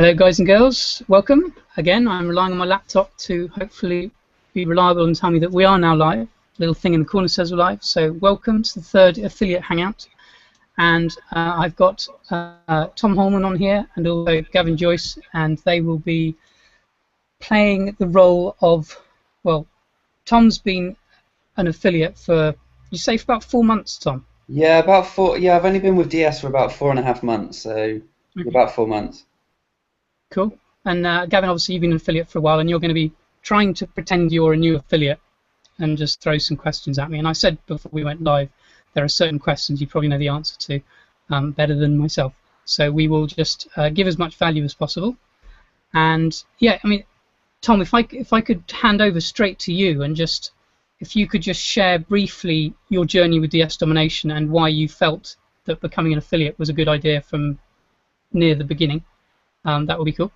Hello guys and girls, welcome. Again, I'm relying on my laptop to hopefully be reliable and tell me that we are now live. Little thing in the corner says we're live, so welcome to the third affiliate hangout. And I've got Tom Holman on here and also Gavin Joyce, and they will be playing the role of, well, Tom's been an affiliate for, you say for about 4 months, Tom? Yeah, about 4. Yeah, I've only been with DS for about 4.5 months, so about 4 months. Cool. And Gavin, obviously you've been an affiliate for a while, and you're going to be trying to pretend you're a new affiliate and just throw some questions at me. And I said before we went live, there are certain questions you probably know the answer to better than myself. So we will just give as much value as possible. And yeah, I mean, Tom, if I could hand over straight to you, and just if you could just share briefly your journey with DS Domination and why you felt that becoming an affiliate was a good idea from near the beginning. That would be cool.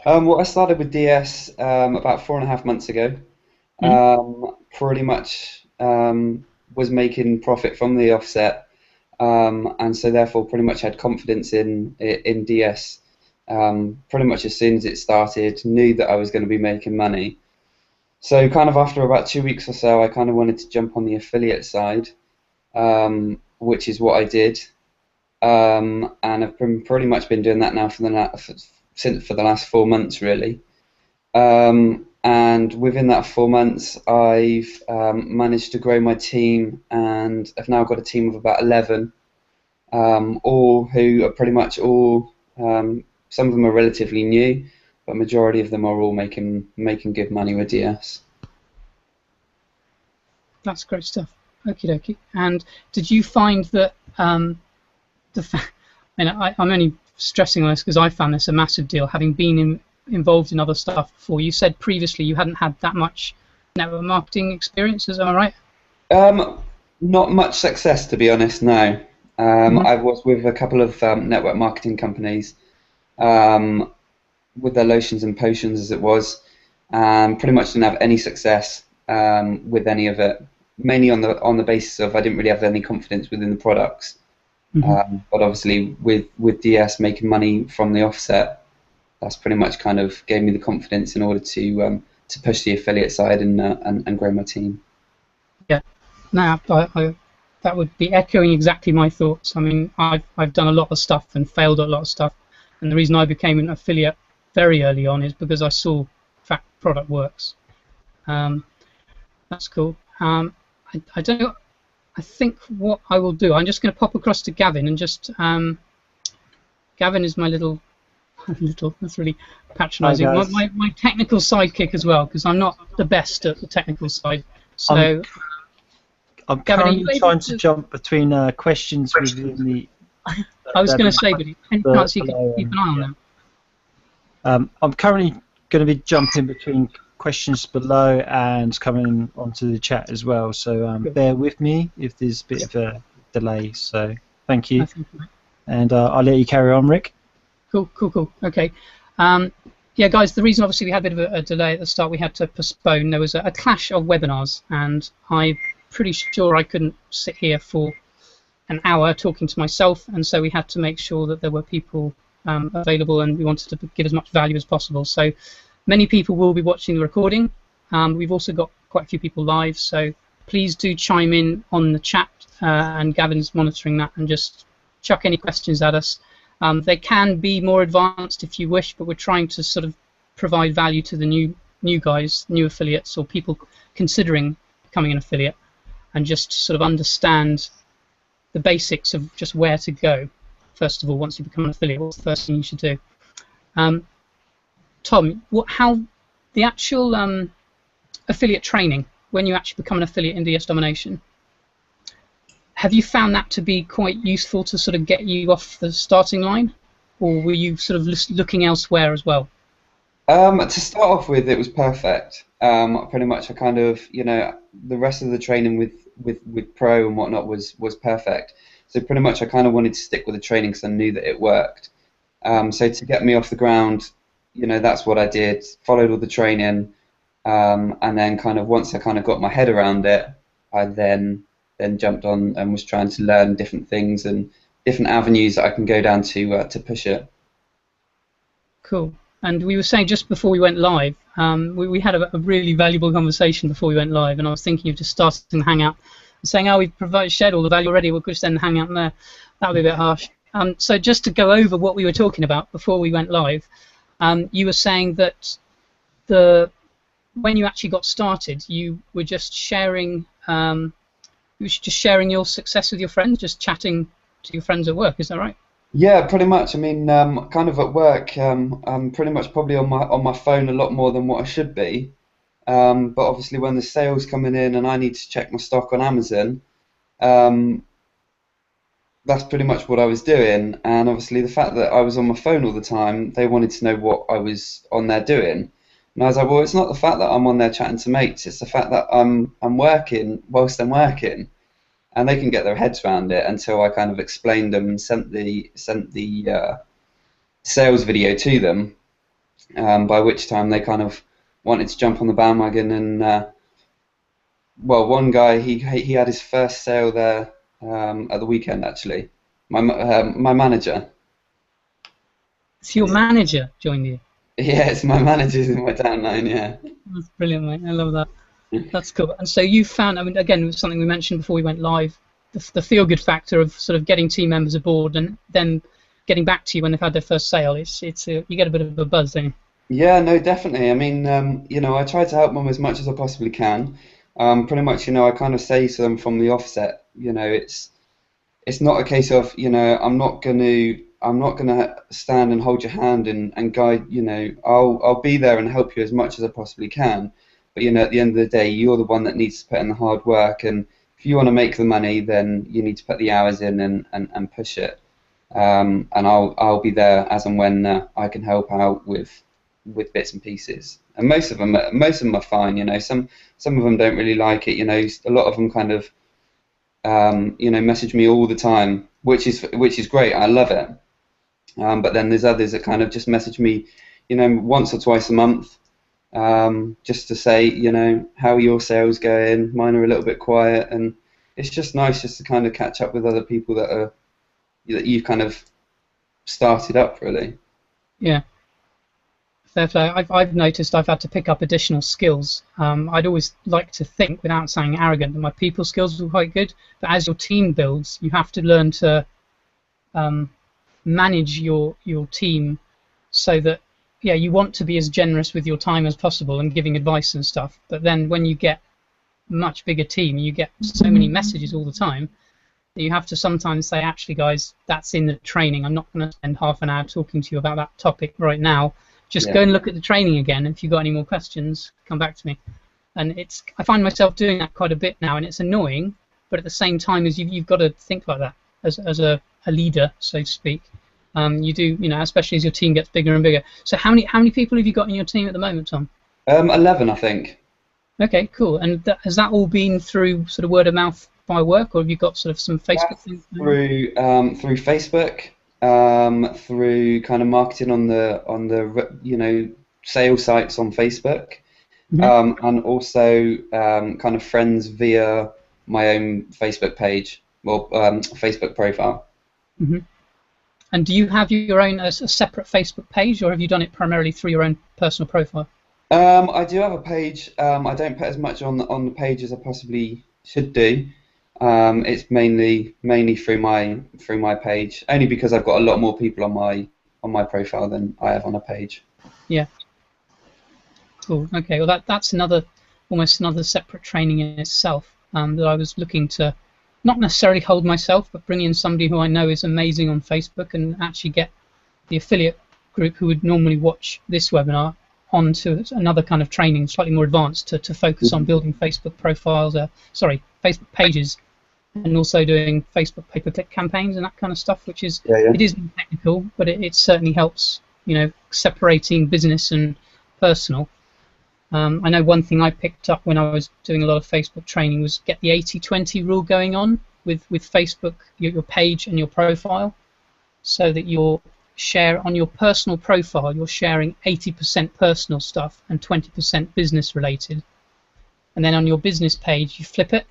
Well, I started with DS about 4.5 months ago. Pretty much was making profit from the offset, and so therefore pretty much had confidence in DS. Pretty much as soon as it started, knew that I was going to be making money. So kind of after about 2 weeks or so, I kind of wanted to jump on the affiliate side, which is what I did. And I've pretty much been doing that now for the last 4 months, really. And within that 4 months, I've managed to grow my team, and I've now got a team of about 11, all who are pretty much all. Some of them are relatively new, but majority of them are all making good money with DS. That's great stuff. Okie dokie. And did you find that I'm only stressing on this because I found this a massive deal, having been involved in other stuff before. You said previously you hadn't had that much network marketing experience, am I right? Not much success, to be honest, no. I was with a couple of network marketing companies, with their lotions and potions, as it was, pretty much didn't have any success with any of it, mainly on the basis of I didn't really have any confidence within the products. But obviously with DS making money from the offset, that's pretty much kind of gave me the confidence in order to push the affiliate side and grow my team. Yeah, no, that would be echoing exactly my thoughts. I mean, I've done a lot of stuff and failed at a lot of stuff, and the reason I became an affiliate very early on is because I saw, in fact, product works. That's cool. I don't know. I think what I will do, I'm just going to pop across to Gavin and just. Gavin is my little. That's really patronising. My technical sidekick as well, because I'm not the best at the technical side. So. I'm currently trying to jump between questions within the. I was going to say, but you can't, so you can keep an eye on them. I'm currently going to be jumping between questions below and coming onto the chat as well, so bear with me if there's a bit of a delay, so thank you. And I'll let you carry on, Rick. Cool. Okay. Yeah, guys, the reason obviously we had a bit of a delay at the start, we had to postpone. There was a clash of webinars, and I'm pretty sure I couldn't sit here for an hour talking to myself, and so we had to make sure that there were people available, and we wanted to give as much value as possible. So many people will be watching the recording. We've also got quite a few people live, so please do chime in on the chat, and Gavin's monitoring that, and just chuck any questions at us. They can be more advanced if you wish, but we're trying to sort of provide value to the new guys, new affiliates, or people considering becoming an affiliate, and just sort of understand the basics of just where to go. First of all, once you become an affiliate, what's the first thing you should do? Tom, how the actual affiliate training, when you actually become an affiliate in DS Domination, have you found that to be quite useful to sort of get you off the starting line, or were you sort of looking elsewhere as well? To start off with, it was perfect. Pretty much, I kind of, the rest of the training with Pro and whatnot was perfect. So pretty much, I kind of wanted to stick with the training because I knew that it worked. So to get me off the ground, that's what I did. Followed all the training, and then kind of once I kind of got my head around it, I then jumped on and was trying to learn different things and different avenues that I can go down to push it. Cool. And we were saying just before we went live, we had a really valuable conversation before we went live, and I was thinking of just starting the Hangout and saying, oh, we've shared all the value already, we'll just then hang out there. That would be a bit harsh. So just to go over what we were talking about before we went live, you were saying that when you actually got started, you were just sharing your success with your friends, just chatting to your friends at work. Is that right? Yeah, pretty much. I mean, kind of at work, I'm pretty much probably on my phone a lot more than what I should be. But obviously, when the sales coming in and I need to check my stock on Amazon, that's pretty much what I was doing. And obviously, the fact that I was on my phone all the time, they wanted to know what I was on there doing. And I was like, well, it's not the fact that I'm on there chatting to mates; it's the fact that I'm working whilst I'm working. And they can get their heads around it until I kind of explained them and sent the sales video to them, by which time they kind of wanted to jump on the bandwagon. And well, one guy he had his first sale there at the weekend actually. My manager. So your manager joined you? Yeah, it's my manager's in my downline. Yeah. That's brilliant, mate. I love that. That's cool. And so you found, I mean, again, it was something we mentioned before we went live, the feel-good factor of sort of getting team members aboard and then getting back to you when they've had their first sale. You get a bit of a buzz, don't you? Yeah, no, definitely. I mean, I try to help them as much as I possibly can. Pretty much, I kind of say to them from the offset, it's not a case of, I'm not gonna stand and hold your hand and guide. I'll be there and help you as much as I possibly can. But at the end of the day, you're the one that needs to put in the hard work, and if you want to make the money, then you need to put the hours in and push it. And I'll be there as and when I can help out with bits and pieces. And most of them are fine. Some of them don't really like it. A lot of them kind of message me all the time, which is great. I love it. But then there's others that kind of just message me, once or twice a month. Just to say, how are your sales going? Mine are a little bit quiet, and it's just nice just to kind of catch up with other people that you've kind of started up, really. Yeah. Fair play. I've noticed I've had to pick up additional skills. I'd always like to think, without sounding arrogant, that my people skills were quite good, but as your team builds, you have to learn to manage your team so that you want to be as generous with your time as possible and giving advice and stuff, but then when you get a much bigger team, you get so many messages all the time that you have to sometimes say, actually guys, that's in the training, I'm not going to spend half an hour talking to you about that topic right now, just go and look at the training again. If you've got any more questions, come back to me. And I find myself doing that quite a bit now, and it's annoying, but at the same time as you've got to think like that as a leader, so to speak. You do, especially as your team gets bigger and bigger. So how many people have you got in your team at the moment, Tom? 11, I think. Okay, cool. And has that all been through sort of word of mouth by work, or have you got sort of some Facebook things? Through Facebook, through kind of marketing on the sales sites on Facebook, and also kind of friends via my own Facebook page or Facebook profile. Mm-hmm. And do you have your own a separate Facebook page, or have you done it primarily through your own personal profile? I do have a page. I don't put as much on the page as I possibly should do. It's mainly through my page, only because I've got a lot more people on my profile than I have on a page. Yeah. Cool. Okay. Well, that's almost another separate training in itself that I was looking to. Not necessarily hold myself, but bring in somebody who I know is amazing on Facebook and actually get the affiliate group who would normally watch this webinar onto another kind of training, slightly more advanced, to focus on building Facebook profiles, Facebook pages, and also doing Facebook pay-per-click campaigns and that kind of stuff, which is, it is technical, but it certainly helps, separating business and personal. I know one thing I picked up when I was doing a lot of Facebook training was get the 80-20 rule going on with Facebook, your page and your profile, so that on your personal profile, you're sharing 80% personal stuff and 20% business related. And then on your business page, you flip it,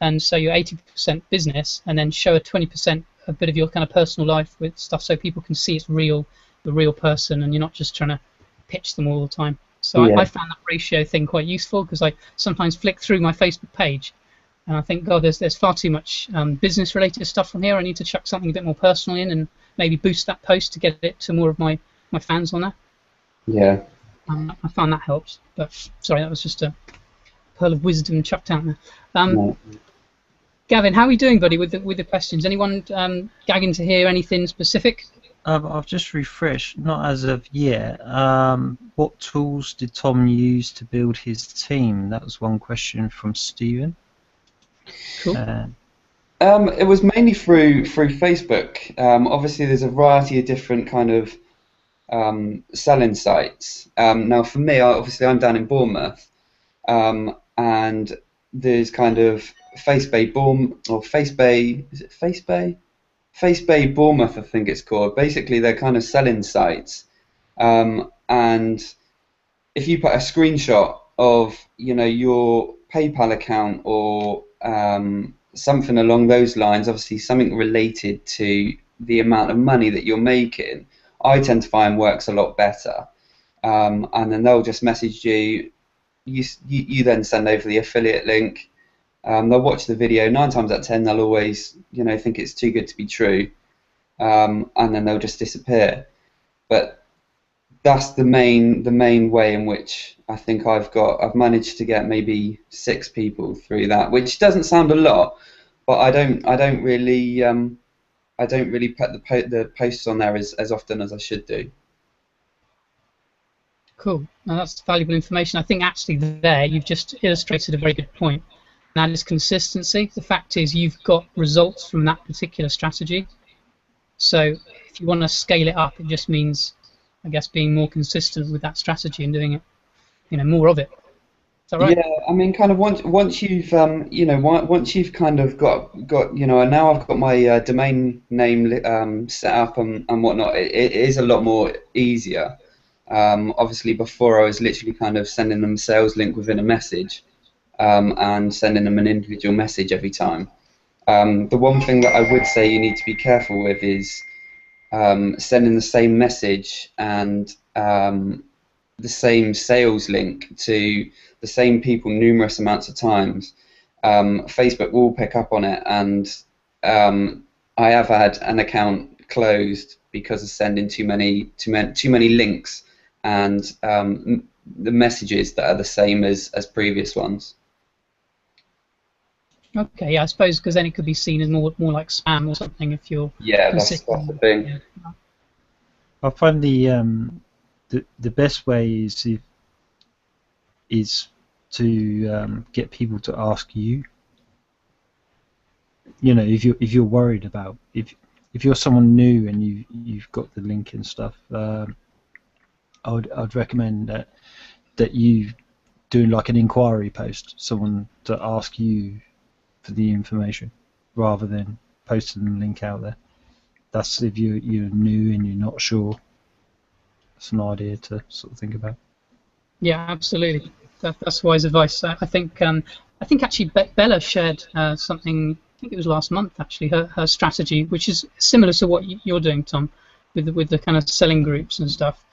and so you're 80% business, and then show a 20% a bit of your kind of personal life with stuff so people can see it's real the real person, and you're not just trying to pitch them all the time. So Yeah. I found that ratio thing quite useful, because I sometimes flick through my Facebook page and I think, God, there's far too much business related stuff on here. I need to chuck something a bit more personal in and maybe boost that post to get it to more of my fans on there. Yeah. I found that helps. But sorry, that was just a pearl of wisdom chucked out there. No. Gavin, how are we doing, buddy, with the questions? Anyone gagging to hear anything specific? I've just refreshed, not as of yet. What tools did Tom use to build his team? That was one question from Stephen. Cool. It was mainly through Facebook. Obviously, there's a variety of different kind of selling sites. Now, for me, obviously, I'm down in Bournemouth, and there's kind of FaceBay Bournemouth, I think it's called. Basically, they're kind of selling sites, and if you put a screenshot of your PayPal account or something along those lines, obviously something related to the amount of money that you're making, I tend to find works a lot better. And then they'll just message you. You then send over the affiliate link. They'll watch the video. 9 times out of 10, they'll always think it's too good to be true, and then they'll just disappear. But that's the main way in which I think I've managed to get maybe 6 people through that, which doesn't sound a lot, but I don't really put the posts on there as often as I should do. Cool. Now that's valuable information. I think actually there you've just illustrated a very good point. And that is consistency. The fact is you've got results from that particular strategy. So if you want to scale it up, it just means, I guess, being more consistent with that strategy and doing it, more of it. Is that right? Yeah, I mean, kind of once you've once you've kind of got now I've got my domain name set up and whatnot. It is a lot more easier. Obviously, before I was literally kind of sending them a sales link within a message, and sending them an individual message every time. The one thing that I would say you need to be careful with is sending the same message and the same sales link to the same people numerous amounts of times. Facebook will pick up on it, and I have had an account closed because of sending too many links and the messages that are the same as previous ones. Okay, yeah, I suppose because then it could be seen as more like spam or something if you're that's the thing. Yeah. I find the best way is to get people to ask you. If you're worried about if you're someone new and you've got the link and stuff, I'd recommend that you do like an inquiry post, someone to ask you for the information rather than posting the link out there. That's if you're new and you're not sure. That's an idea to sort of think about. Yeah, absolutely. That's wise advice. I think actually Bella shared something. I think it was last month actually. Her strategy, which is similar to what you're doing, Tom, with the kind of selling groups and stuff.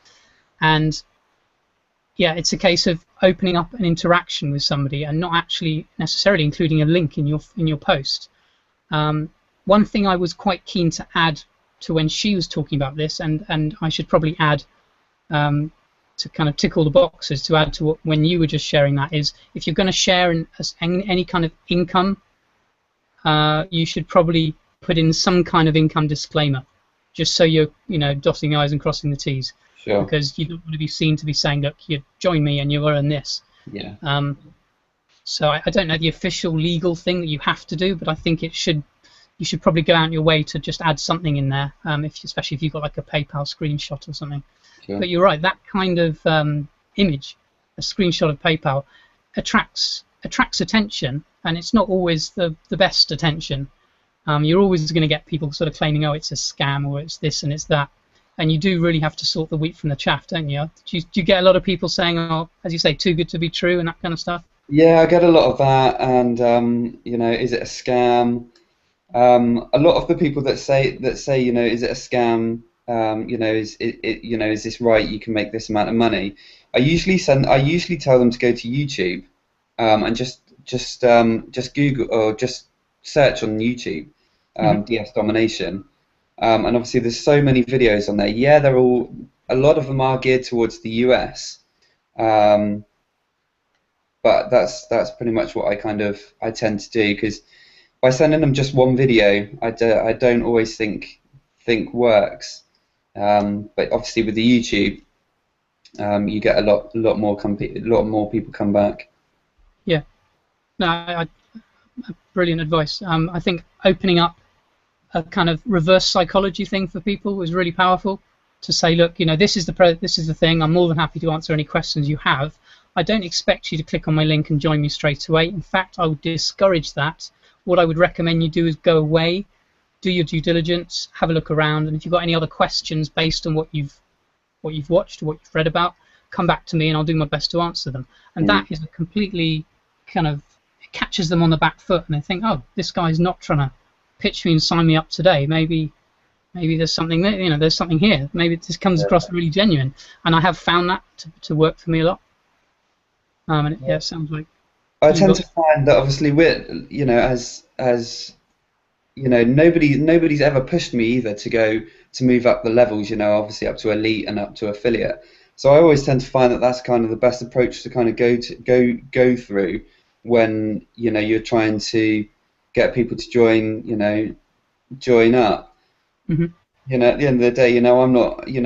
And yeah, it's a case of opening up an interaction with somebody and not actually necessarily including a link in your post. One thing I was quite keen to add to when she was talking about this, and I should probably add to kind of tick all the boxes to add to what when you were just sharing that, is if you're going to share any kind of income, you should probably put in some kind of income disclaimer, just so you're dotting the I's and crossing the T's. Sure. Because you don't want to be seen to be saying, look, you join me and you earn this. Yeah. So I don't know the official legal thing that you have to do, but I think you should probably go out your way to just add something in there, especially if you've got like a PayPal screenshot or something. Sure. But you're right, that kind of image, a screenshot of PayPal, attracts attention, and it's not always the best attention. You're always going to get people sort of claiming, oh, it's a scam or it's this and it's that. And you do really have to sort the wheat from the chaff, don't you? Do you get a lot of people saying, oh, as you say, too good to be true and that kind of stuff? Yeah, I get a lot of that, and is it a scam? A lot of the people that say, is it a scam? you know, you know, is this right? You can make this amount of money. I usually tell them to go to YouTube, and just Google or just search on YouTube, DS domination, and obviously there's so many videos on there. Yeah, a lot of them are geared towards the US, but that's pretty much what I tend to do, because by sending them just one video, I don't always think works. But obviously with the YouTube, you get a lot more people come back. Yeah, no, brilliant advice. I think opening up a kind of reverse psychology thing for people was really powerful. To say, look, you know, this is the thing. I'm more than happy to answer any questions you have. I don't expect you to click on my link and join me straight away. In fact, I would discourage that. What I would recommend you do is go away, do your due diligence, have a look around, and if you've got any other questions based on what you've watched or what you've read about, come back to me and I'll do my best to answer them. And that is a completely kind of, it catches them on the back foot, and they think, oh, this guy's not trying to pitch me and sign me up today. Maybe there's something there, you know, there's something here. Maybe this comes across really genuine, and I have found that to work for me a lot. And it sounds like I tend to find that obviously we're, you know, as you know, nobody's ever pushed me either to move up the levels, you know, obviously up to elite and up to affiliate. So I always tend to find that that's kind of the best approach to kind of go through when, you know, you're trying to get people to join up. Mm-hmm. You know, at the end of the day, you know, I'm not going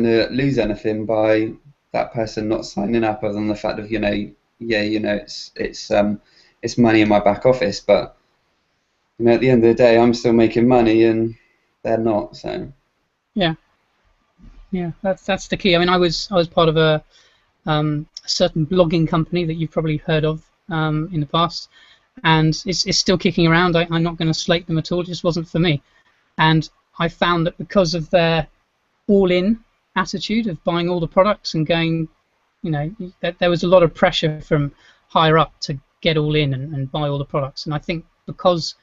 to lose anything by that person not signing up, other than the fact of, you know, it's money in my back office, but, you know, at the end of the day, I'm still making money and they're not. So yeah, that's the key. I mean, I was part of a certain blogging company that you've probably heard of in the past, and it's still kicking around. I'm not going to slate them at all. It just wasn't for me. And I found that because of their all-in attitude of buying all the products and going, you know, that there was a lot of pressure from higher up to get all in and buy all the products. And I think because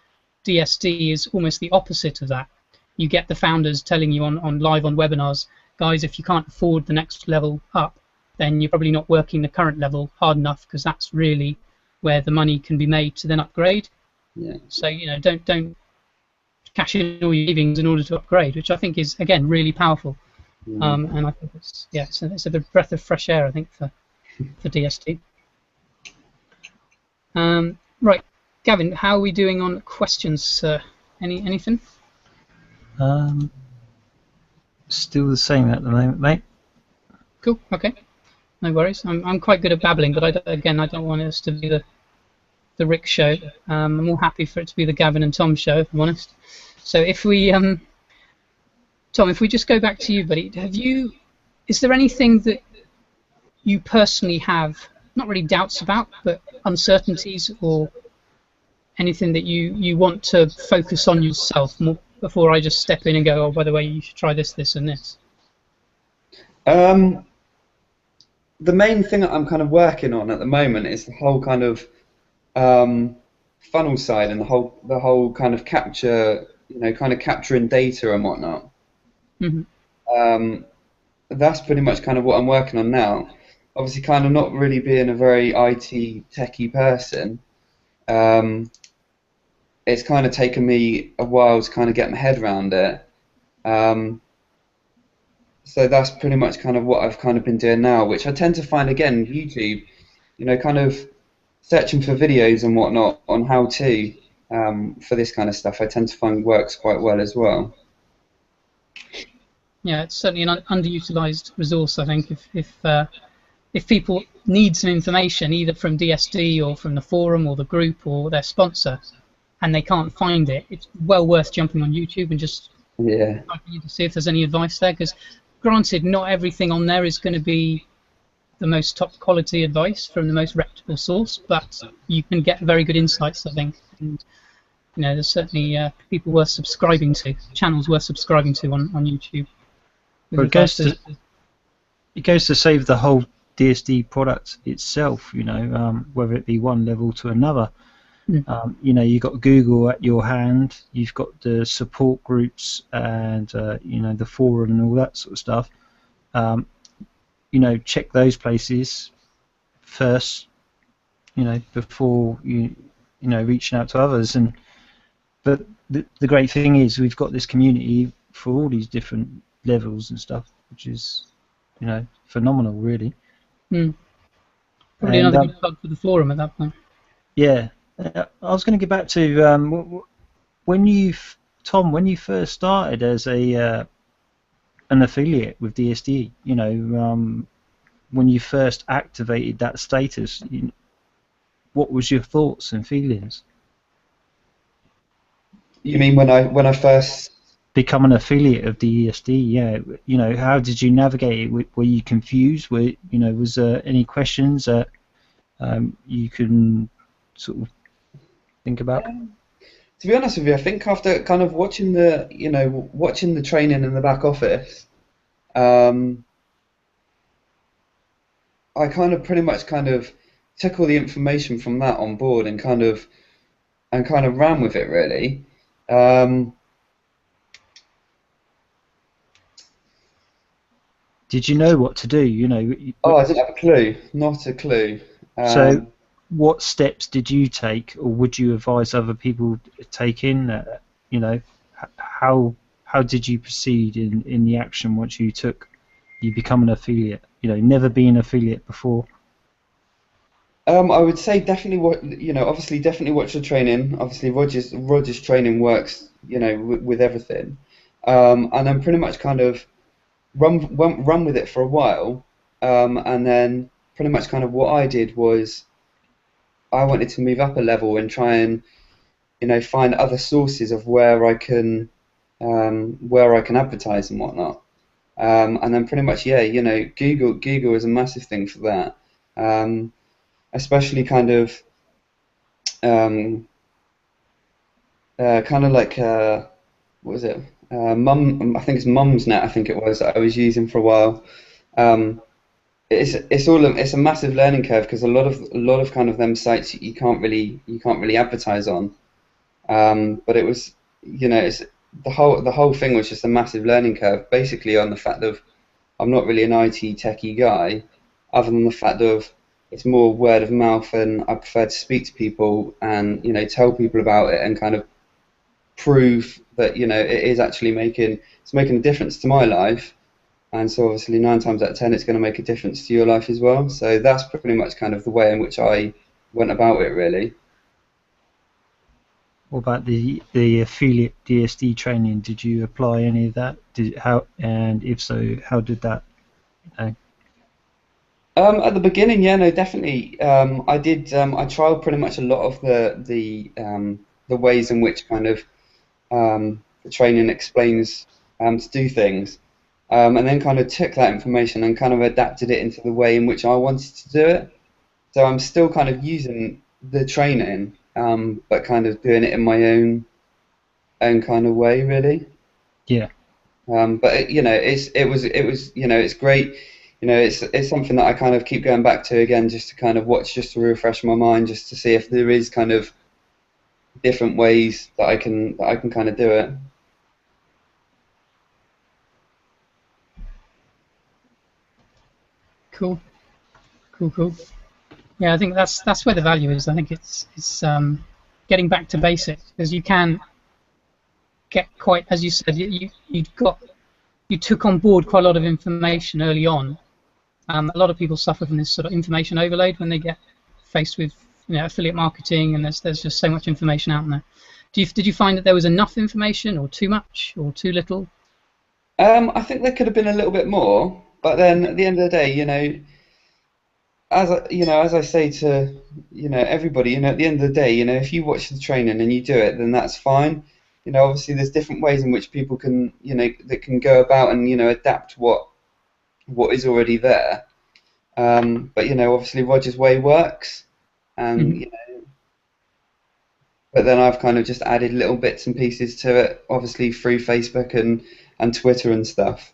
DSD is almost the opposite of that, you get the founders telling you on live on webinars, guys, if you can't afford the next level up, then you're probably not working the current level hard enough, because that's really where the money can be made to then upgrade. Yeah. So, you know, don't cash in all your savings in order to upgrade, which I think is, again, really powerful. And I think it's a breath of fresh air, I think, for DSD. Right, Gavin, how are we doing on questions? Anything? Still the same at the moment, mate. Cool. Okay. No worries. I'm quite good at babbling, but I don't want us to be the Rick show. I'm more happy for it to be the Gavin and Tom show, if I'm honest. So if we Tom, if we just go back to you, buddy, is there anything that you personally have, not really doubts about, but uncertainties, or anything that you want to focus on yourself more before I just step in and go, oh, by the way, you should try this, this, and this? The main thing that I'm kind of working on at the moment is the whole kind of funnel side, and the whole kind of capture, you know, kind of capturing data and whatnot. Mm-hmm. That's pretty much kind of what I'm working on now. Obviously, kind of not really being a very IT techie person, it's kind of taken me a while to kind of get my head around it. So that's pretty much kind of what I've kind of been doing now, which I tend to find, again, YouTube, you know, kind of searching for videos and whatnot on how to for this kind of stuff, I tend to find works quite well as well. Yeah, it's certainly an underutilized resource, I think. If people need some information, either from DSD or from the forum or the group or their sponsor, and they can't find it, it's well worth jumping on YouTube and just typing to see if there's any advice there. Because granted, not everything on there is going to be the most top quality advice from the most reputable source, but you can get very good insights, I think. And you know, there's certainly people worth subscribing to, channels worth subscribing to on YouTube. Well, it goes to save the whole DSD product itself, you know, whether it be one level to another. You know, you've got Google at your hand, you've got the support groups and you know, the forum and all that sort of stuff. You know, check those places first, you know, before you know, reaching out to others. And but the great thing is we've got this community for all these different levels and stuff, which is, you know, phenomenal, really. Probably another good plug for the forum at that point. Yeah, I was going to get back to when Tom, when you first started as a an affiliate with DSD, you know, when you first activated that status, what was your thoughts and feelings? You mean when I first become an affiliate of DSD? Yeah, you know, how did you navigate it? Were you confused? You know, was there any questions that you can sort of think about? To be honest with you, I think after kind of watching the training in the back office, I kind of pretty much took all the information from that on board and kind of ran with it, really. Did you know what to do? You know. I didn't have a clue, not a clue. So, what steps did you take, or would you advise other people taking? You know, how did you proceed in the action once you become an affiliate? You know, never been an affiliate before. I would say definitely obviously definitely watch the training. Obviously, Roger's training works, you know, with everything, and then pretty much kind of run with it for a while, and then pretty much kind of what I did was I wanted to move up a level and try and, you know, find other sources of where I can advertise and whatnot. And then pretty much, yeah, you know, Google is a massive thing for that, especially kind of like what was it? I think it's Mumsnet. I think it was that I was using for a while. It's a massive learning curve because a lot of kind of them sites you can't really advertise on. But it was, you know, it's the whole thing was just a massive learning curve, basically on the fact of I'm not really an IT techie guy, other than the fact of it's more word of mouth, and I prefer to speak to people and, you know, tell people about it and kind of prove that, you know, it is actually making a difference to my life. And so obviously 9 times out of 10 it's going to make a difference to your life as well. So that's pretty much kind of the way in which I went about it, really. What about the affiliate DSD training? Did you apply any of that? And if so, how did that? You know? At the beginning, yeah, no, definitely. I did. I tried pretty much a lot of the ways in which kind of the training explains to do things, and then kind of took that information and kind of adapted it into the way in which I wanted to do it. So I'm still kind of using the training, but kind of doing it in my own kind of way, really. Yeah. But you know, it was you know, it's great. You know, it's something that I kind of keep going back to again, just to kind of watch, just to refresh my mind, just to see if there is kind of different ways that I can kind of do it. Cool. Yeah, I think that's where the value is. I think it's getting back to basics, because you can get quite, as you said, you took on board quite a lot of information early on. A lot of people suffer from this sort of information overload when they get faced with, you know, affiliate marketing, and there's just so much information out there. Did you find that there was enough information, or too much, or too little? I think there could have been a little bit more, but then at the end of the day, you know, as I say to, you know, everybody, you know, at the end of the day, you know, if you watch the training and you do it, then that's fine. You know, obviously there's different ways in which people can, you know, that can go about and, you know, adapt what is already there. But, you know, obviously Roger's way works, and you know, but then I've kind of just added little bits and pieces to it, obviously through Facebook and Twitter and stuff.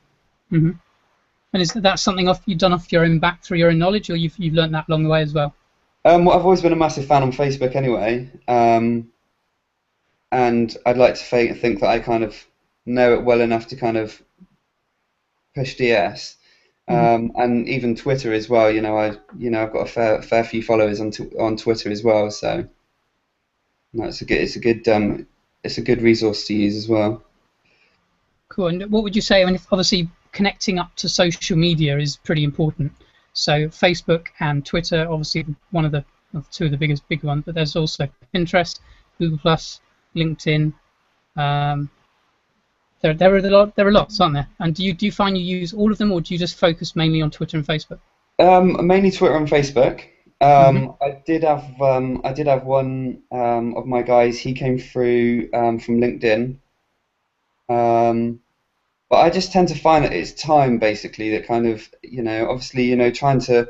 And is that something you've done off your own back through your own knowledge, or you've learned that along the way as well? Well, I've always been a massive fan on Facebook anyway, and I'd like to think that I kind of know it well enough to kind of push DS, and even Twitter as well. I've got a fair few followers on Twitter as well, so no, it's a good resource to use as well. Cool. And what would you say? I mean, obviously connecting up to social media is pretty important. So Facebook and Twitter, obviously two of the big ones, but there's also Pinterest, Google Plus, LinkedIn. There are lots, aren't there? And do you find you use all of them, or do you just focus mainly on Twitter and Facebook? Mainly Twitter and Facebook. I did have one of my guys. He came through from LinkedIn. But I just tend to find that it's time basically that kind of, obviously, trying to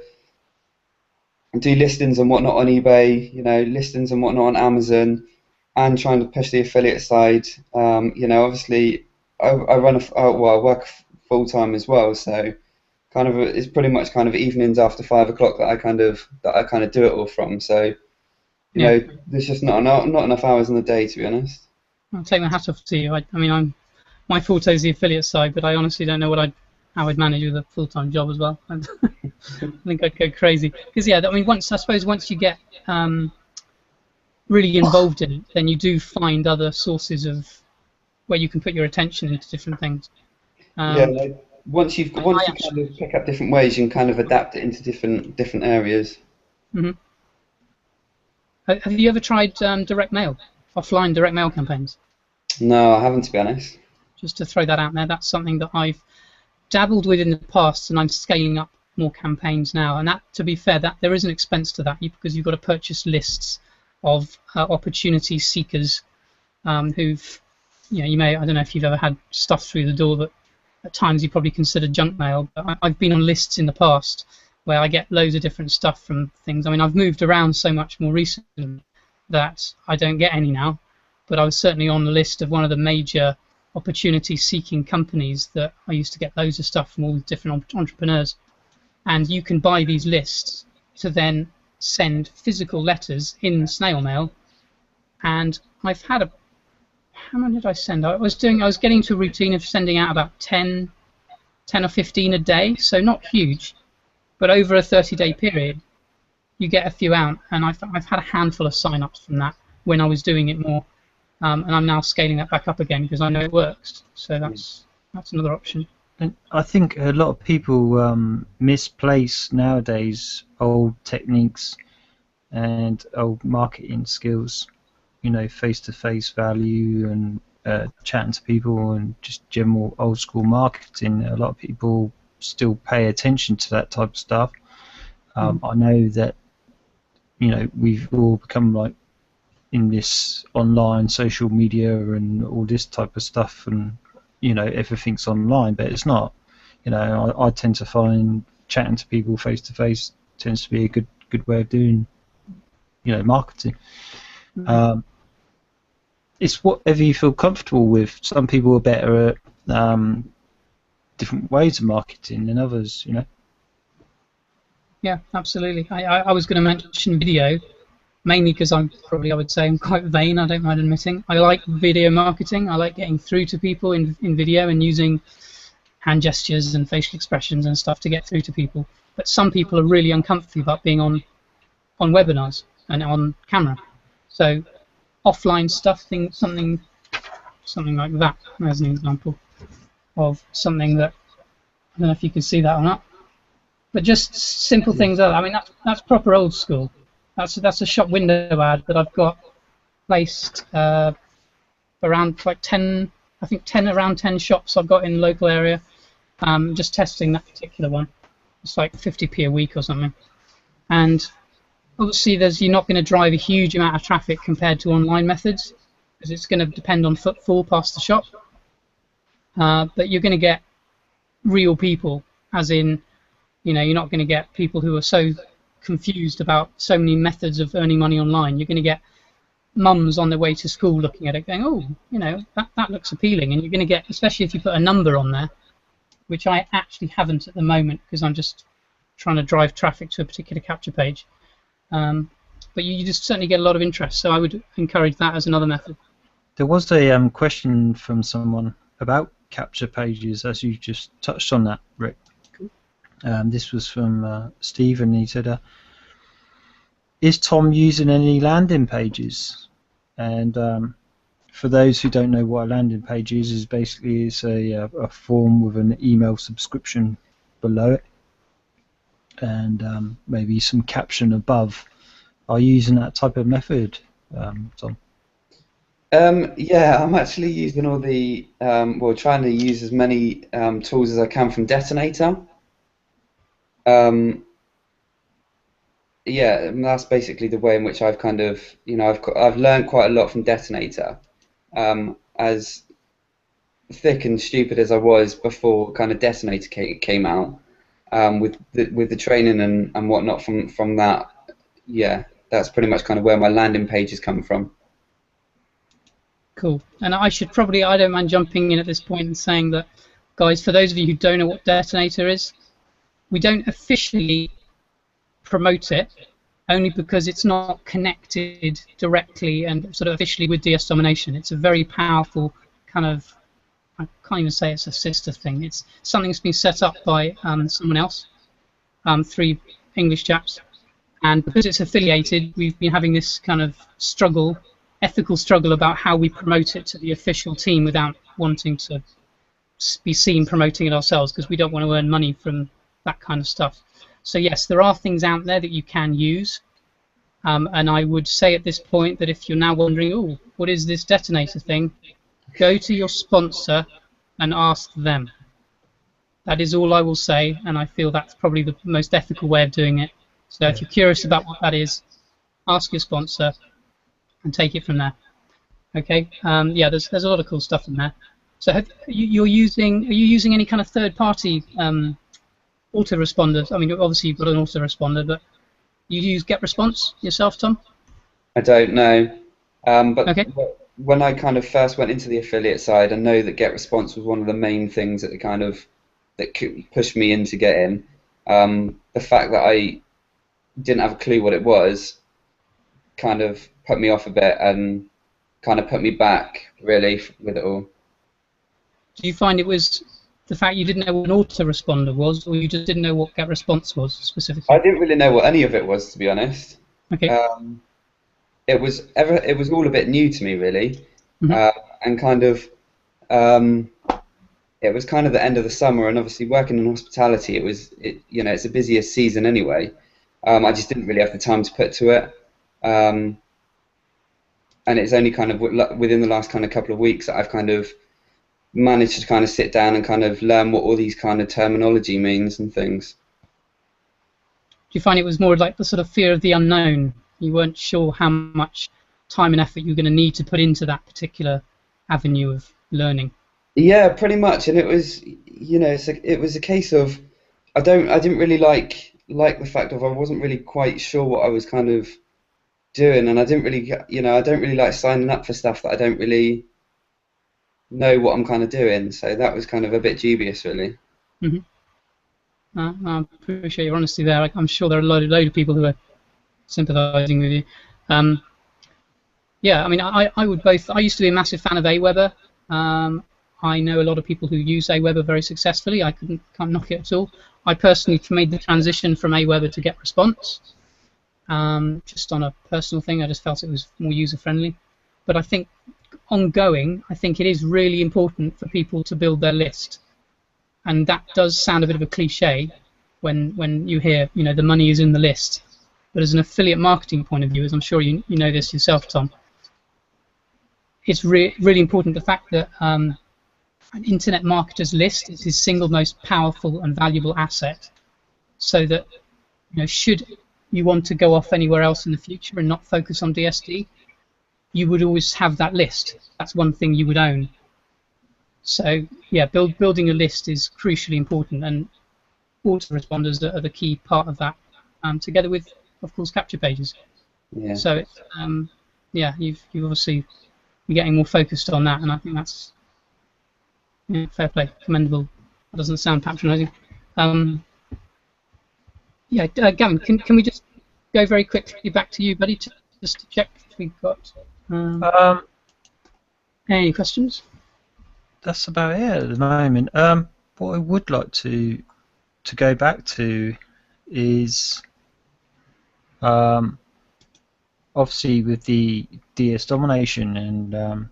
do listings and whatnot on eBay, listings and whatnot on Amazon, and trying to push the affiliate side. Obviously, I work full time as well, so kind of it's pretty much kind of evenings after 5 o'clock that I kind of do it all from. So, there's just not enough hours in the day, to be honest. I'll take my hat off to you. I mean, my forte is the affiliate side, but I honestly don't know how I'd manage with a full-time job as well. I think I'd go crazy. Because I mean, once you get really involved in it, then you do find other sources of where you can put your attention into different things. Once you kind of pick up different ways, you can kind of adapt it into different areas. Mm-hmm. Have you ever tried direct mail, offline direct mail campaigns? No, I haven't, to be honest. Just to throw that out there, that's something that I've dabbled with in the past, and I'm scaling up more campaigns now. And that, to be fair, that there is an expense to that because you've got to purchase lists of opportunity seekers who've, I don't know if you've ever had stuff through the door that at times you probably consider junk mail. But I've been on lists in the past where I get loads of different stuff from things. I mean, I've moved around so much more recently that I don't get any now, but I was certainly on the list of one of the major opportunity-seeking companies that I used to get loads of stuff from all the different entrepreneurs. And you can buy these lists to then send physical letters in snail mail. And I've had how many did I send? I was getting to a routine of sending out about 10 or 15 a day, so not huge, but over a 30-day period, you get a few out. And I've had a handful of sign-ups from that when I was doing it more. And I'm now scaling that back up again because I know it works. So that's another option. And I think a lot of people misplace nowadays old techniques and old marketing skills. Face-to-face value and chatting to people and just general old-school marketing. A lot of people still pay attention to that type of stuff. I know that we've all become like in this online social media and all this type of stuff, and everything's online, but it's not. I tend to find chatting to people face to face tends to be a good way of doing marketing. It's whatever you feel comfortable with. Some people are better at different ways of marketing than others. Yeah, absolutely. I was going to mention video, mainly because I would say I'm quite vain, I don't mind admitting. I like video marketing. I like getting through to people in video and using hand gestures and facial expressions and stuff to get through to people. But some people are really uncomfortable about being on webinars and on camera. So offline stuff, something like that as an example of something that, I don't know if you can see that or not, but just simple things. I mean, that's proper old school. That's a shop window ad that I've got placed around like 10 shops I've got in the local area. Just testing that particular one. It's like 50p a week or something. And obviously you're not going to drive a huge amount of traffic compared to online methods because it's going to depend on footfall past the shop. But you're going to get real people, as in, you're not going to get people who are so confused about so many methods of earning money online. You're going to get mums on their way to school looking at it going, oh, that looks appealing. And you're going to get, especially if you put a number on there, which I actually haven't at the moment because I'm just trying to drive traffic to a particular capture page. But you just certainly get a lot of interest, so I would encourage that as another method. There was a question from someone about capture pages, as you just touched on that, Rick. Cool. This was from Steve, and he said, is Tom using any landing pages? And for those who don't know what a landing page is basically it's a form with an email subscription below it, and maybe some caption above. Are you using that type of method, Tom? Yeah, I'm actually using all the, well, trying to use as many tools as I can from Detonator. Yeah, and that's basically the way in which I've kind of, I've learned quite a lot from Detonator. As thick and stupid as I was before kind of Detonator came out, with the training and whatnot from that, yeah, that's pretty much kind of where my landing pages come from. Cool. And I don't mind jumping in at this point and saying that, guys, for those of you who don't know what Detonator is, we don't officially promote it, only because it's not connected directly and sort of officially with DS Domination. It's a very powerful kind of, I can't even say it's a sister thing. It's something that's been set up by someone else, 3 English chaps, and because it's affiliated, we've been having this kind of struggle, ethical struggle about how we promote it to the official team without wanting to be seen promoting it ourselves, because we don't want to earn money from that kind of stuff. So yes, there are things out there that you can use, and I would say at this point that if you're now wondering, oh, what is this Detonator thing, go to your sponsor and ask them. That is all I will say, and I feel that's probably the most ethical way of doing it. So if you're curious about what that is, ask your sponsor and take it from there. Okay, yeah, there's a lot of cool stuff in there. So are you using any kind of third-party autoresponders? I mean, obviously you've got an autoresponder, but you use GetResponse yourself, Tom? I don't know, but okay. When I kind of first went into the affiliate side, I know that GetResponse was one of the main things that pushed me into getting. The fact that I didn't have a clue what it was kind of put me off a bit and kind of put me back, really, with it all. Do you find it was the fact you didn't know what an autoresponder was, or you just didn't know what GetResponse was specifically? I didn't really know what any of it was, to be honest. Okay. It was all a bit new to me, really, and kind of it was kind of the end of the summer, and obviously working in hospitality, it's the busiest season anyway. I just didn't really have the time to put to it, and it's only kind of within the last kind of couple of weeks that I've kind of managed to kind of sit down and kind of learn what all these kind of terminology means and things. Do you find it was more like the sort of fear of the unknown? You weren't sure how much time and effort you were going to need to put into that particular avenue of learning? Yeah, pretty much, and it was, it was a case of I didn't really like the fact of I wasn't really quite sure what I was kind of doing, and I didn't really, I don't really like signing up for stuff that I don't really know what I'm kind of doing, so that was kind of a bit dubious, really. I appreciate your honesty there. I'm sure there are a load of people who are sympathising with you. Yeah, I mean, I used to be a massive fan of Aweber. I know a lot of people who use Aweber very successfully. I can't knock it at all. I personally made the transition from Aweber to GetResponse, just on a personal thing. I just felt it was more user-friendly. But I think ongoing, I think it is really important for people to build their list. And that does sound a bit of a cliche when you hear, the money is in the list. But as an affiliate marketing point of view, as I'm sure you know this yourself, Tom, it's really important, the fact that an internet marketer's list is his single most powerful and valuable asset, so that should you want to go off anywhere else in the future and not focus on DSD, you would always have that list. That's one thing you would own. So yeah, building a list is crucially important, and autoresponders are the key part of that, together with, of course, capture pages. Yeah. So it's, yeah, you've obviously been getting more focused on that, and I think that's fair play, commendable. That doesn't sound patronising. Yeah, Gavin, can we just go very quickly back to you, buddy, just to check if we've got any questions. That's about it at the moment. What I would like to go back to is obviously with the DS domination, and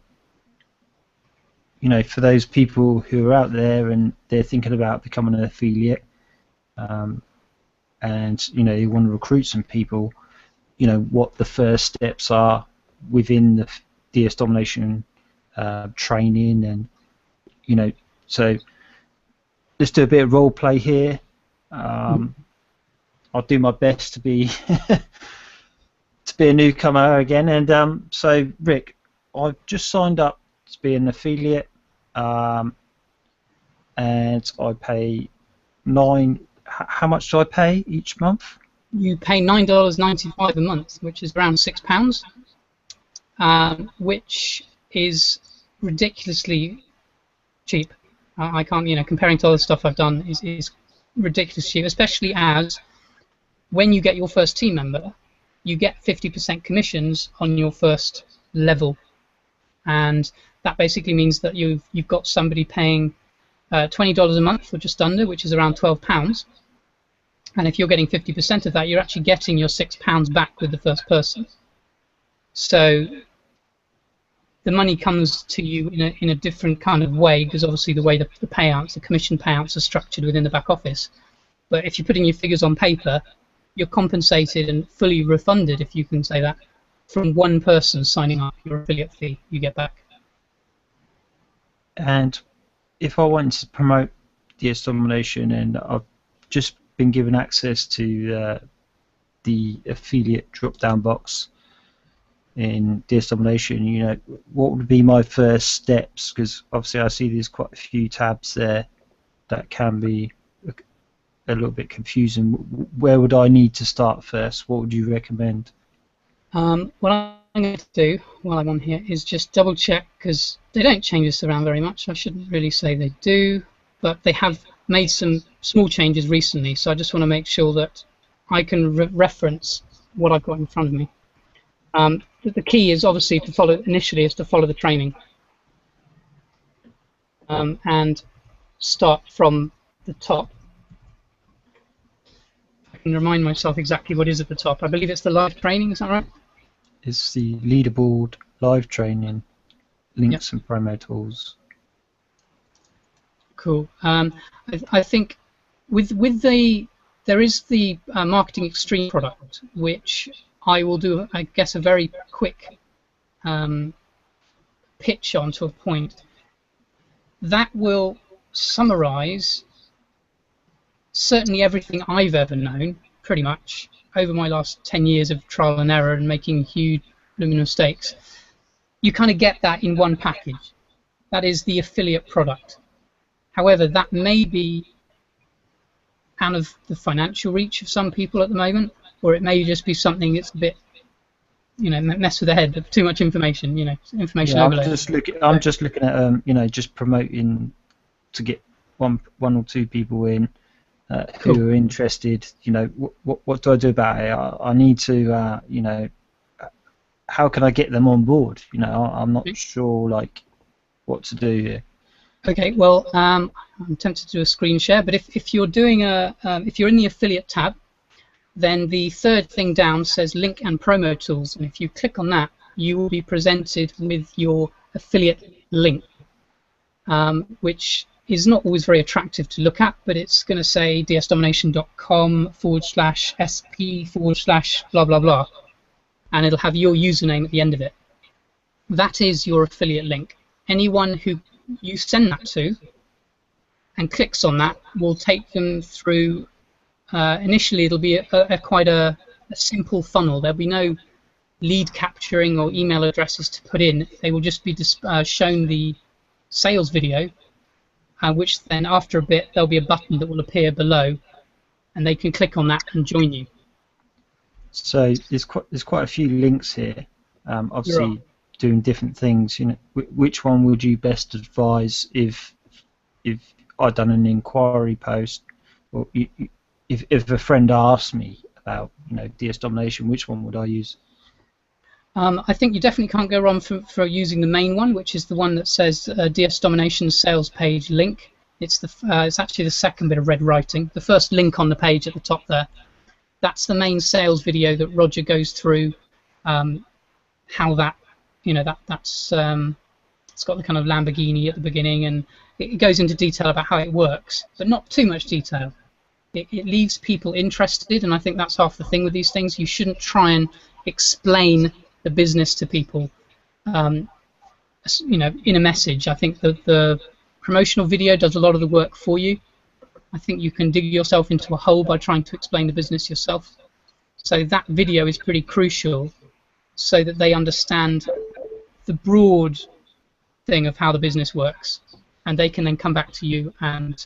you know, for those people who are out there and they're thinking about becoming an affiliate, and you know, you want to recruit some people, you know, what the first steps are within the DS domination training, and you know, so let's do a bit of role play here. I'll do my best to be to be a newcomer again, and so Rick, I've just signed up to be an affiliate, and I pay how much do I pay each month? You pay $9.95 a month, which is around £6, which is ridiculously cheap. I can't, you know, comparing to other stuff I've done is ridiculously cheap, especially as when you get your first team member, you get 50% commissions on your first level, and that basically means that you've got somebody paying $20 a month, or just under, which is around £12. And if you're getting 50% of that, you're actually getting your £6 back with the first person. So the money comes to you in a different kind of way, because obviously the way the payouts, the commission payouts, are structured within the back office. But if you're putting your figures on paper, you're compensated and fully refunded, if you can say that, from one person signing up. Your affiliate fee you get back. And if I want to promote DS domination, and I've just been given access to the affiliate drop-down box in DS domination, you know, what would be my first steps? Because obviously I see there's quite a few tabs there that can be a little bit confusing. Where would I need to start first? What would you recommend? What I'm going to do while I'm on here is just double check, because they don't change this around very much. I shouldn't really say they do, but they have made some small changes recently, so I just want to make sure that I can reference what I've got in front of me. The key is obviously to follow the training, and start from the top. I can remind myself exactly what is at the top. I believe it's the live training, is that right? It's the leaderboard, live training, links, and promo tools. Cool. I think there is the Marketing Extreme product, which I will do, I guess, a very quick pitch on to a point. That will summarize certainly everything I've ever known, pretty much, over my last 10 years of trial and error and making huge mistakes. You kind of get that in one package. That is the affiliate product. However, that may be out of the financial reach of some people at the moment, or it may just be something that's a bit, you know, mess with the head of too much information, you know, information overload. I'm just looking at, you know, just promoting to get one or two people in who are interested. You know, what do I do about it? I need to, you know, how can I get them on board? You know, I'm not sure, like, what to do here. Okay, well, I'm tempted to do a screen share, but if you're doing if you're in the affiliate tab, then the third thing down says link and promo tools, and if you click on that, you will be presented with your affiliate link, which is not always very attractive to look at, but it's going to say dsdomination.com/sp/ blah blah, and it'll have your username at the end of it. That is your affiliate link. Anyone who you send that to and clicks on that will take them through. Initially, it'll be quite a simple funnel. There'll be no lead capturing or email addresses to put in. They will just be shown the sales video, which then after a bit there'll be a button that will appear below, and they can click on that and join you. So there's quite a few links here. Obviously, doing different things. You know, which one would you best advise if I'd done an inquiry post, or if a friend asked me about DS domination, which one would I use? I think you definitely can't go wrong for using the main one, which is the one that says DS Domination sales page link. It's actually the second bit of red writing. The first link on the page at the top there. That's the main sales video that Roger goes through. How that, that's it's got the kind of Lamborghini at the beginning, and it goes into detail about how it works, but not too much detail. It leaves people interested, and I think that's half the thing with these things. You shouldn't try and explain the business to people, in a message. I think that the promotional video does a lot of the work for you. I think you can dig yourself into a hole by trying to explain the business yourself. So that video is pretty crucial, so that they understand the broad thing of how the business works, and they can then come back to you and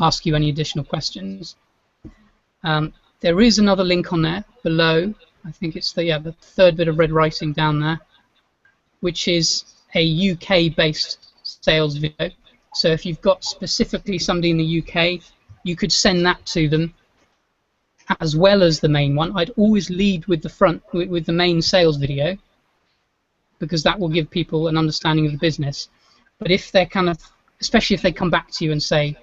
ask you any additional questions. There is another link on there below. I think it's the third bit of red writing down there, which is a UK-based sales video. So if you've got specifically somebody in the UK, you could send that to them as well as the main one. I'd always lead with the main sales video, because that will give people an understanding of the business. But if they're especially if they come back to you and say,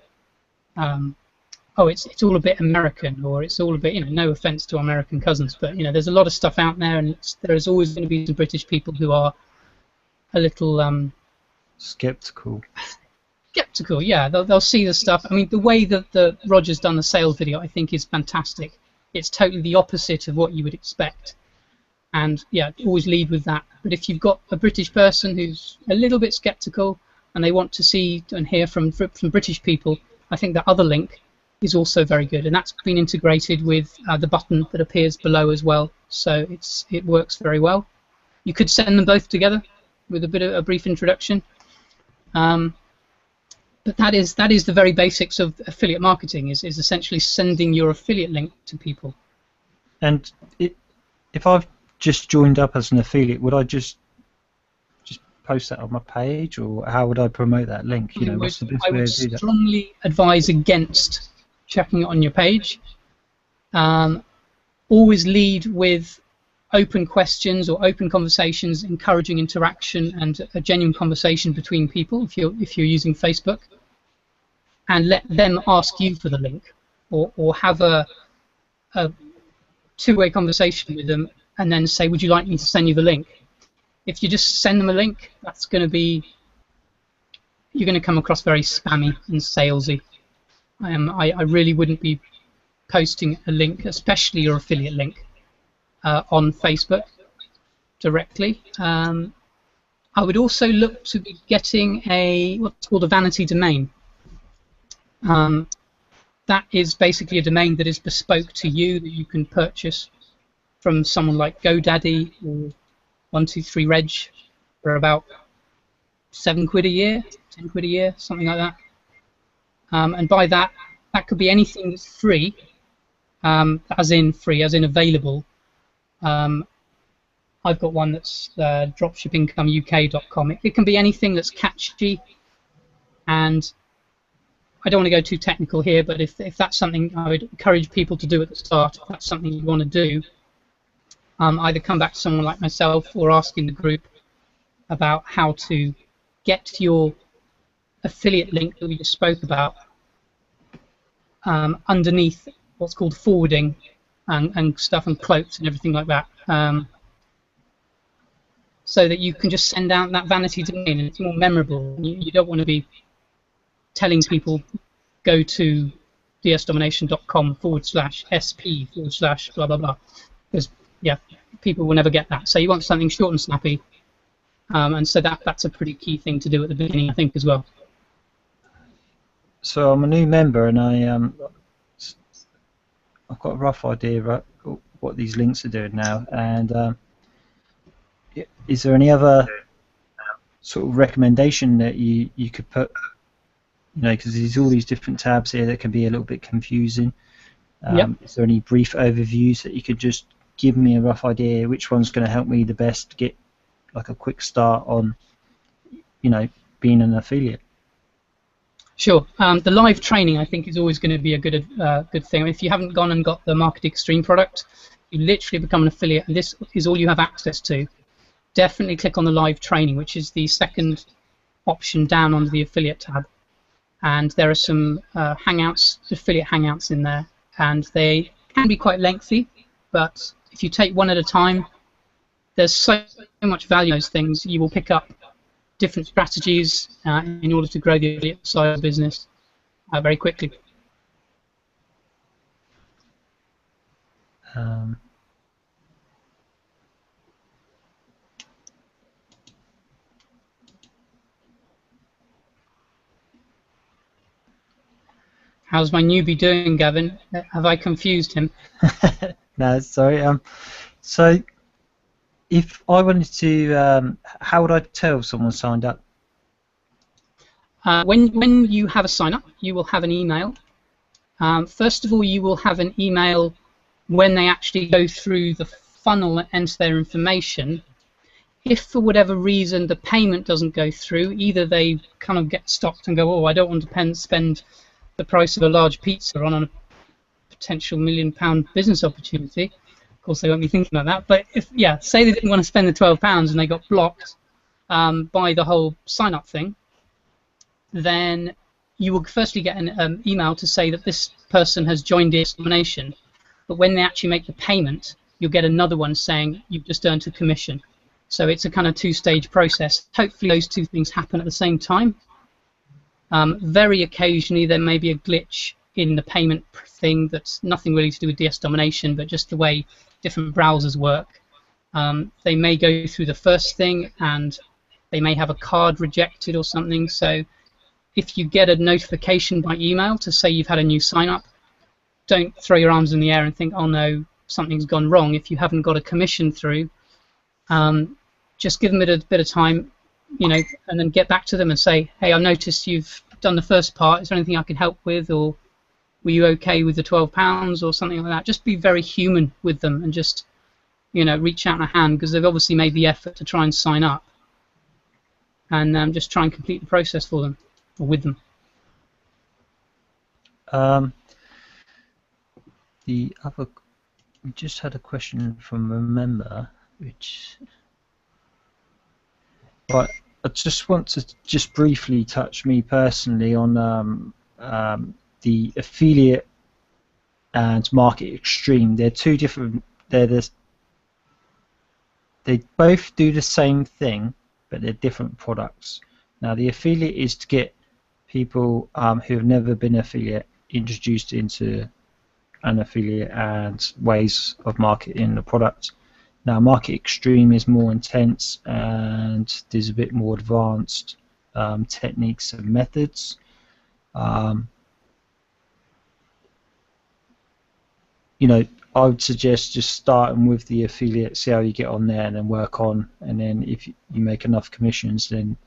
oh, it's all a bit American, or it's all a bit, no offense to American cousins, but there's a lot of stuff out there, and there's always going to be some British people who are a little skeptical. Skeptical, yeah. They'll see the stuff. I mean, the way that Roger's done the sales video, I think, is fantastic. It's totally the opposite of what you would expect, and yeah, always lead with that. But if you've got a British person who's a little bit skeptical and they want to see and hear from British people, I think the other link is also very good, and that's been integrated with the button that appears below as well, so it works very well. You could send them both together with a brief introduction, but that is the very basics of affiliate marketing, is essentially sending your affiliate link to people. And if I've just joined up as an affiliate, would I just post that on my page, or how would I promote that link? What's the best way to do that? I would strongly advise against checking it on your page. Always lead with open questions or open conversations, encouraging interaction and a genuine conversation between people if you're using Facebook, and let them ask you for the link, or have a two-way conversation with them, and then say, would you like me to send you the link? If you just send them a link, you're going to come across very spammy and salesy. I really wouldn't be posting a link, especially your affiliate link, on Facebook directly. I would also look to be getting what's called a vanity domain. That is basically a domain that is bespoke to you, that you can purchase from someone like GoDaddy or 123reg for about £7 a year, £10 a year, something like that. And by that could be anything that's free, as in available. I've got one that's dropshippincomeuk.com. It can be anything that's catchy, and I don't want to go too technical here, but if that's something I would encourage people to do at the start, if that's something you want to do, either come back to someone like myself or ask in the group about how to get your affiliate link that we just spoke about underneath what's called forwarding and stuff, and quotes and everything like that, so that you can just send out that vanity domain and it's more memorable. You don't want to be telling people go to dsdomination.com/sp/ blah blah blah, because yeah, people will never get that. So you want something short and snappy, and so that's a pretty key thing to do at the beginning, I think, as well. So I'm a new member, and I've got a rough idea about what these links are doing now. And is there any other sort of recommendation that you could put? Because there's all these different tabs here that can be a little bit confusing. Yep. Is there any brief overviews that you could just give me a rough idea which one's going to help me the best to get like a quick start on, being an affiliate? Sure. The live training, I think, is always going to be a good thing. If you haven't gone and got the Market Extreme product, you literally become an affiliate, and this is all you have access to. Definitely click on the live training, which is the second option down under the affiliate tab. And there are some hangouts, affiliate hangouts in there, and they can be quite lengthy, but if you take one at a time, there's so much value in those things. You will pick up different strategies in order to grow the affiliate side of the business very quickly. How's my newbie doing, Gavin? Have I confused him? No, sorry. So, if I wanted to, how would I tell if someone signed up? When you have a sign up, you will have an email. First of all, you will have an email when they actually go through the funnel and enter their information. If for whatever reason the payment doesn't go through, either they kind of get stopped and go, oh, I don't want to spend the price of a large pizza on a potential £1 million business opportunity. Of course, they won't be thinking like that. But if, yeah, say they didn't want to spend the £12 and they got blocked by the whole sign-up thing, then you will firstly get an email to say that this person has joined the nomination. But when they actually make the payment, you'll get another one saying you've just earned a commission. So it's a kind of two-stage process. Hopefully those two things happen at the same time. Very occasionally there may be a glitch in the payment thing that's nothing really to do with DS domination, but just the way different browsers work. They may go through the first thing and they may have a card rejected or something. So if you get a notification by email to say you've had a new sign-up, don't throw your arms in the air and think, oh no, something's gone wrong. If you haven't got a commission through, just give them a bit of time, you know, and then get back to them and say, hey, I noticed you've done the first part. Is there anything I can help with, or were you okay with the £12 or something like that? Just be very human with them and just, you know, reach out a hand, because they've obviously made the effort to try and sign up, and just try and complete the process for them or with them. The other, we just had a question from a member, which, but I just want to just briefly touch me personally on the affiliate and Market Extreme. They're two different. They both do the same thing, but they're different products. Now, the affiliate is to get people who have never been affiliate introduced into an affiliate and ways of marketing the product. Now, Market Extreme is more intense and there's a bit more advanced techniques and methods. You know, I would suggest just starting with the affiliate, see how you get on there, and then work on. And then if you make enough commissions, then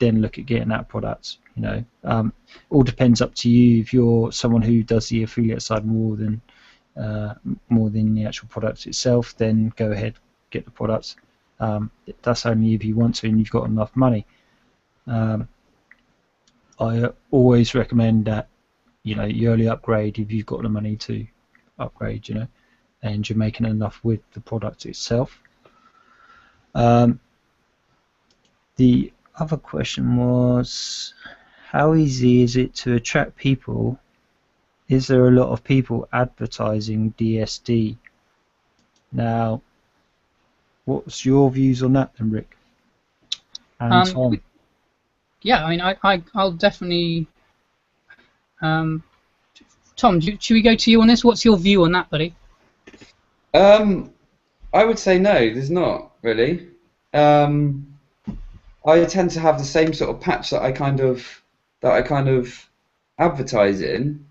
look at getting that product. You know, all depends up to you. If you're someone who does the affiliate side more than the actual product itself, then go ahead, get the product. That's only if you want to and you've got enough money. I always recommend that, you know, you early upgrade if you've got the money to upgrade, you know, and you're making enough with the product itself. The other question was, how easy is it to attract people? Is there a lot of people advertising DSD? Now, what's your views on that then, Rick? And Tom? Yeah, I mean, I'll definitely... Tom, should we go to you on this? What's your view on that, buddy? I would say no, there's not really. I tend to have the same sort of patch that I kind of advertise in,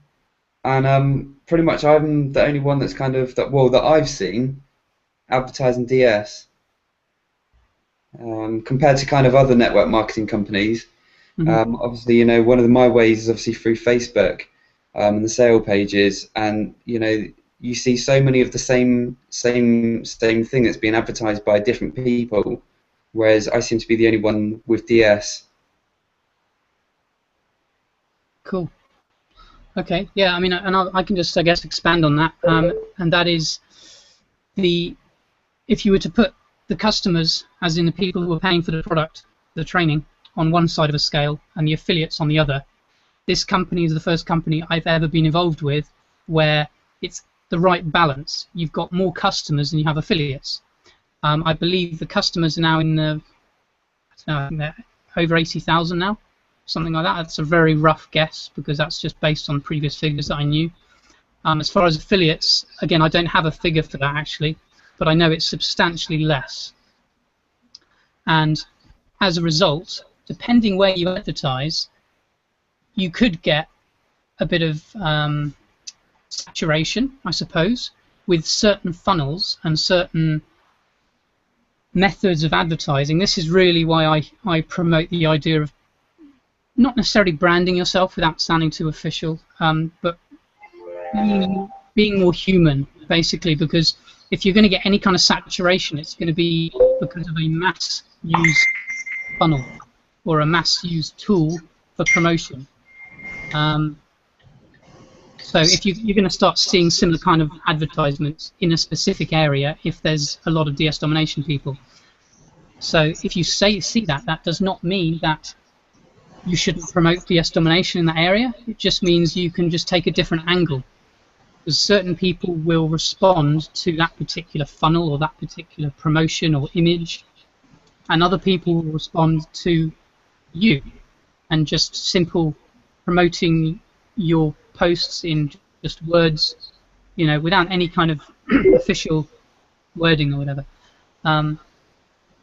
and pretty much I'm the only one that's kind of that I've seen advertising DS. Compared to kind of other network marketing companies, obviously, you know, one of my ways is obviously through Facebook and the sale pages, and you know, you see so many of the same thing that's being advertised by different people, whereas I seem to be the only one with DS. Cool. Okay. Yeah. I mean, and I can just, I guess, expand on that. And that is if you were to put the customers, as in the people who are paying for the product, the training, on one side of a scale, and the affiliates on the other, this company is the first company I've ever been involved with where it's the right balance. You've got more customers than you have affiliates. I believe the customers are now in the, I think they're over 80,000 now, something like that. That's a very rough guess because that's just based on previous figures that I knew. As far as affiliates, again, I don't have a figure for that actually, but I know it's substantially less. And as a result, depending where you advertise, you could get a bit of saturation, I suppose, with certain funnels and certain methods of advertising. This is really why I promote the idea of not necessarily branding yourself without sounding too official, but being more human, basically, because if you're going to get any kind of saturation, it's going to be because of a mass use funnel or a mass use tool for promotion. So if you're going to start seeing similar kind of advertisements in a specific area if there's a lot of DS domination people. So if you see that, that does not mean that you shouldn't promote DS domination in that area. It just means you can just take a different angle. Because certain people will respond to that particular funnel or that particular promotion or image, and other people will respond to you and just simple promoting your posts in just words, you know, without any kind of official wording or whatever. I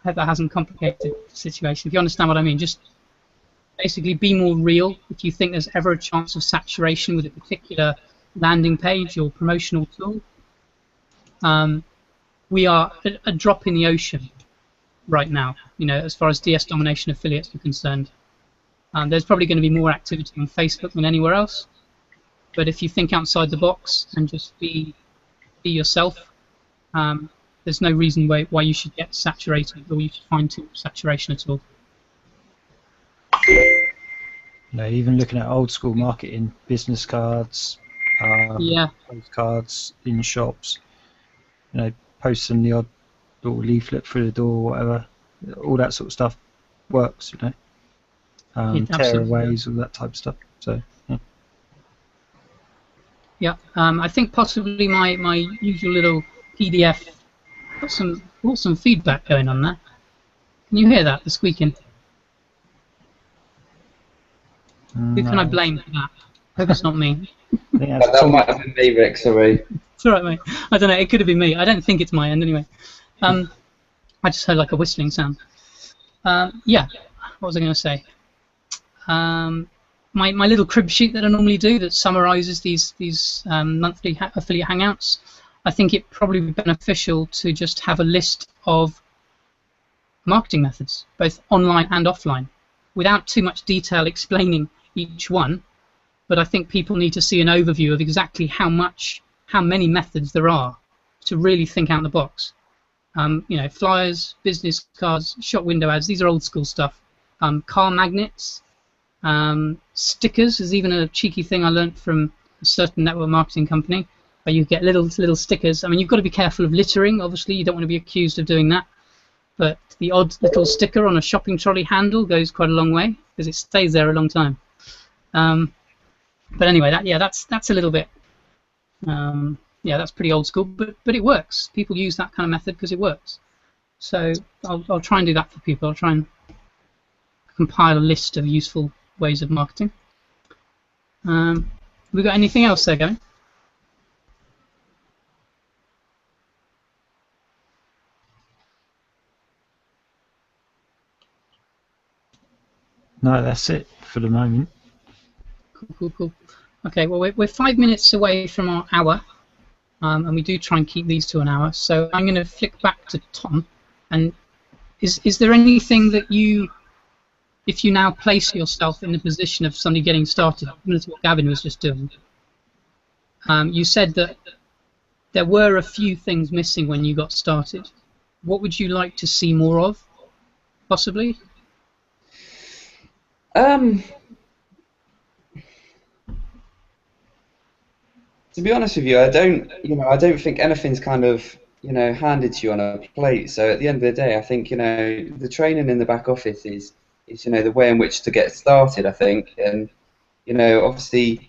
hope that hasn't complicated the situation. If you understand what I mean, just basically be more real. If you think there's ever a chance of saturation with a particular landing page or promotional tool, we are a drop in the ocean right now, you know, as far as DS domination affiliates are concerned. There's probably going to be more activity on Facebook than anywhere else, but if you think outside the box and just be yourself, there's no reason why you should get saturated or you should find too much saturation at all. You know, even looking at old school marketing, business cards, postcards in shops, you know, posting the odd little leaflet through the door, whatever, all that sort of stuff works, you know. Tearaways, all that type of stuff. So yeah, I think possibly my usual little PDF got some feedback going on there. Can you hear that, the squeaking? Who can I blame for that? I hope it's not me. That might have been me, Rick, sorry. It's alright, mate. I don't know, it could have been me. I don't think it's my end anyway. I just heard like a whistling sound. Yeah, what was I going to say? My little crib sheet that I normally do that summarises these monthly affiliate hangouts, I think it probably would be beneficial to just have a list of marketing methods, both online and offline, without too much detail explaining each one. But I think people need to see an overview of exactly how many methods there are to really think out the box. You know, flyers, business cards, shop window ads, these are old school stuff. Car magnets, stickers is even a cheeky thing I learned from a certain network marketing company, where you get little stickers. I mean, you've got to be careful of littering, obviously, you don't want to be accused of doing that. But the odd little sticker on a shopping trolley handle goes quite a long way, because it stays there a long time. But anyway, that's a little bit, yeah, that's pretty old school, but it works. People use that kind of method because it works. So I'll try and do that for people. I'll try and compile a list of useful ways of marketing. Have we got anything else there going? no, that's it for the moment. Cool. Okay, well, we're 5 minutes away from our hour, and we do try and keep these to an hour. So I'm going to flick back to Tom. And is there anything that if you now place yourself in the position of somebody getting started, similar to what Gavin was just doing, you said that there were a few things missing when you got started. What would you like to see more of, possibly? To be honest with you, I don't think anything's kind of, handed to you on a plate. So at the end of the day, I think, the training in the back office is the way in which to get started, I think. And, obviously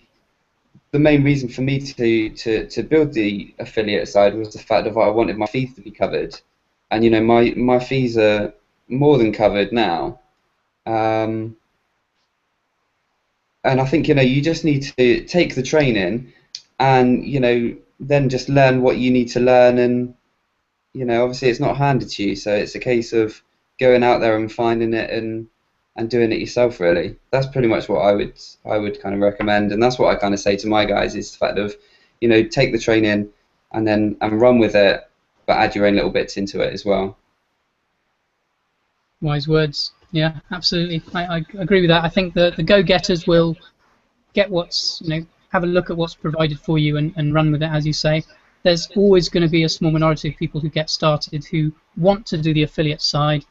the main reason for me to build the affiliate side was the fact that I wanted my fees to be covered. And, my fees are more than covered now. And I think, you just need to take the training and, then just learn what you need to learn. And, obviously it's not handed to you. So it's a case of going out there and finding it and doing it yourself, really. That's pretty much what I would kind of recommend. And that's what I kind of say to my guys is the fact of, take the training and run with it, but add your own little bits into it as well. Wise words. Yeah, absolutely. I agree with that. I think the go-getters will get what's, have a look at what's provided for you and run with it, as you say. There's always going to be a small minority of people who get started who want to do the affiliate side.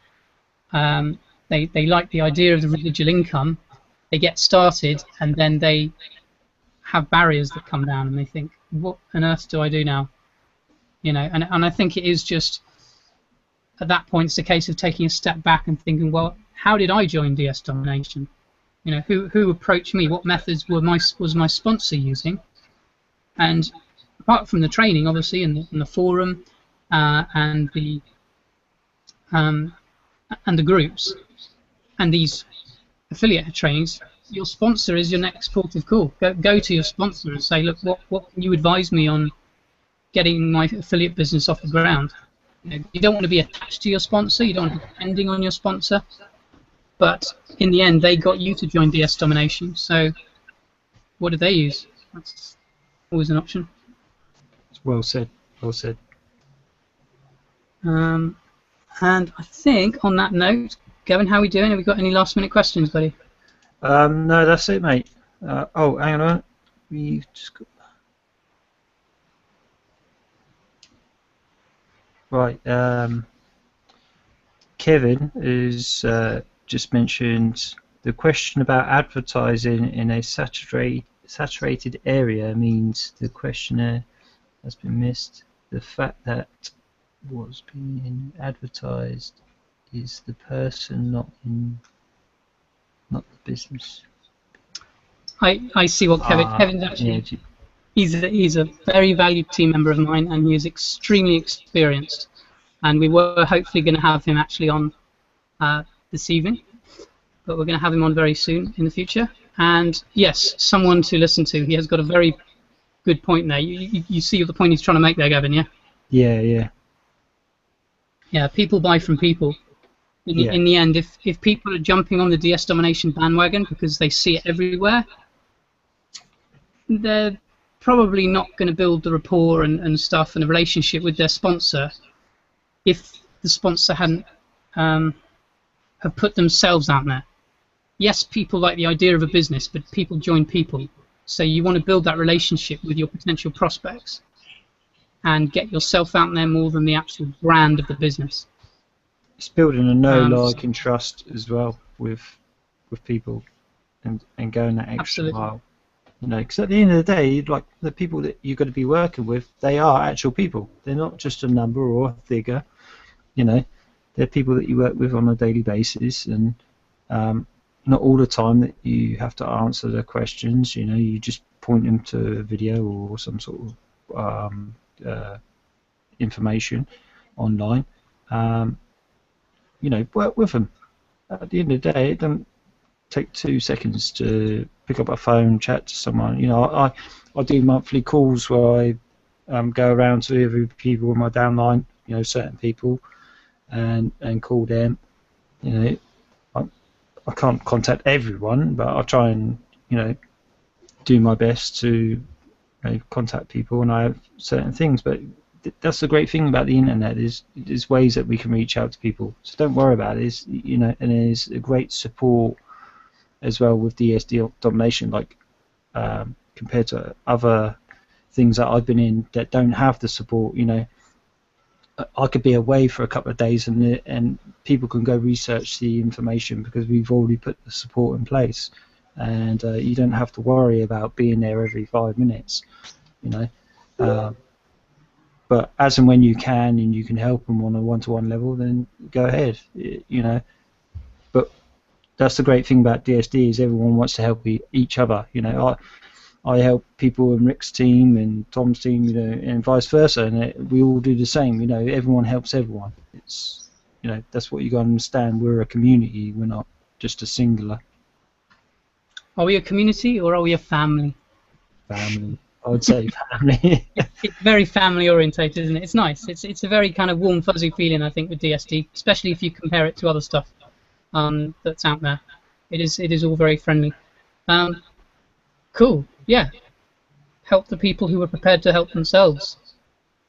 They like the idea of the residual income. They get started and then they have barriers that come down and they think, what on earth do I do now? And I think it is just, at that point, it's a case of taking a step back and thinking, well, how did I join DS Domination? Who approached me? What methods was my sponsor using? And apart from the training, obviously, and the forum and the groups and these affiliate trainings, your sponsor is your next port of call. Go to your sponsor and say, look, what can you advise me on getting my affiliate business off the ground? You don't want to be attached to your sponsor. You don't want to be depending on your sponsor. But in the end, they got you to join DS Domination. So what did they use? That's always an option. Well said. Well said. And I think on that note, Gavin, how are we doing? Have we got any last-minute questions, buddy? No, that's it, mate. Oh, hang on. We've just got... Right. Kevin has just mentioned the question about advertising in a saturated area means the questionnaire has been missed. The fact that what's being advertised is the person, not the business. I see what Kevin's actually. Yeah, he's a very valued team member of mine, and he is extremely experienced. And we were hopefully going to have him actually on this evening, but we're going to have him on very soon in the future. And yes, someone to listen to. He has got a very good point there. You see the point he's trying to make there, Gavin, yeah? Yeah. Yeah, people buy from people. In the end, if people are jumping on the DS Domination bandwagon because they see it everywhere, they're probably not going to build the rapport and stuff and the relationship with their sponsor if the sponsor hadn't have put themselves out there. Yes, people like the idea of a business, but people join people. So you want to build that relationship with your potential prospects and get yourself out there more than the actual brand of the business. It's building a know, like, and trust as well with people, and going that extra mile. Because at the end of the day, like, the people that you're going to be working with, they are actual people. They're not just a number or a figure. They're people that you work with on a daily basis, and not all the time that you have to answer their questions. You just point them to a video or some sort of information online. Work with them. At the end of the day, it doesn't take 2 seconds to pick up a phone, chat to someone. I do monthly calls where I go around to every people in my downline, certain people, and call them. I can't contact everyone, but I try and do my best to contact people, and I have certain things. But that's the great thing about the internet is there's ways that we can reach out to people. So don't worry about it. And there's a great support as well with DSD Domination, like compared to other things that I've been in that don't have the support. I could be away for a couple of days and people can go research the information because we've already put the support in place, and you don't have to worry about being there every 5 minutes. you know. But as and when you can, and you can help them on a one-to-one level, then go ahead, you know. But that's the great thing about DSD is everyone wants to help each other, you know. I help people in Rick's team and Tom's team, you know, and vice versa, and we all do the same, you know. Everyone helps everyone. It's, you know, that's what you got to understand. We're a community. We're not just a singular. Are we a community or are we a family? Family. I would say family. It's very family orientated, isn't it? It's nice. It's a very kind of warm, fuzzy feeling, I think, with DSD, especially if you compare it to other stuff that's out there. It is all very friendly. Cool. Yeah. Help the people who are prepared to help themselves.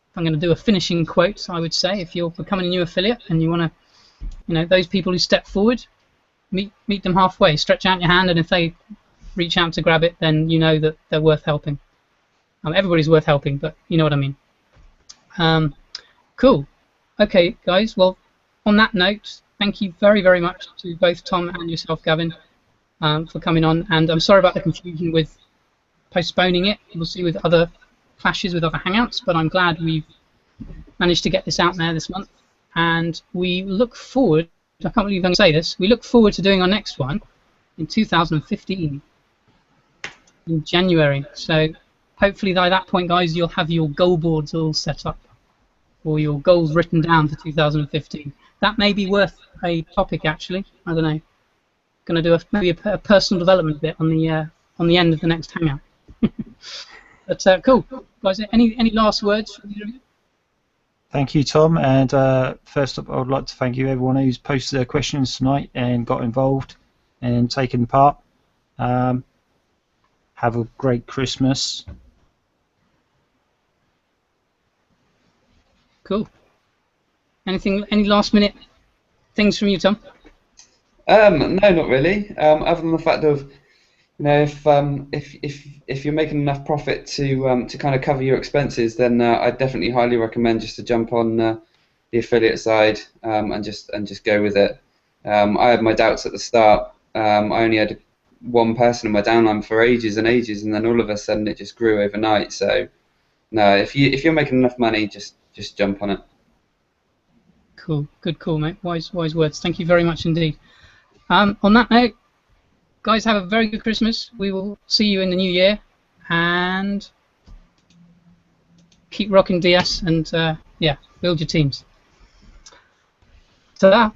If I'm going to do a finishing quote, I would say, if you're becoming a new affiliate and you want to, you know, those people who step forward, meet them halfway. Stretch out your hand, and if they reach out to grab it, then you know that they're worth helping. Everybody's worth helping, but you know what I mean. Cool. Okay, guys. Well, on that note, thank you very, very much to both Tom and yourself, Gavin, for coming on. And I'm sorry about the confusion with postponing it. We'll see with other clashes with other Hangouts, but I'm glad we've managed to get this out there this month. And we look forward, I can't believe I'm going to say this, we look forward to doing our next one in 2015, in January. So hopefully by that point, guys, you'll have your goal boards all set up, or your goals written down for 2015. That may be worth a topic, actually. I don't know. Going to do maybe a personal development bit on the end of the next Hangout. But cool, guys. Any last words from you? Thank you, Tom. And first up, I would like to thank you, everyone who's posted their questions tonight and got involved and taken part. Have a great Christmas. Cool. Any last minute things from you, Tom? No, not really. Other than the fact of, you know, if you're making enough profit to kind of cover your expenses, then I definitely highly recommend just to jump on the affiliate side and just go with it. I had my doubts at the start. I only had one person in my downline for ages and ages, and then all of a sudden it just grew overnight. So no, if you're making enough money, just jump on it. Cool, good call, mate. Wise words. Thank you very much indeed. On that note, guys, have a very good Christmas. We will see you in the new year, and keep rocking DS, and yeah, build your teams. Ta-da!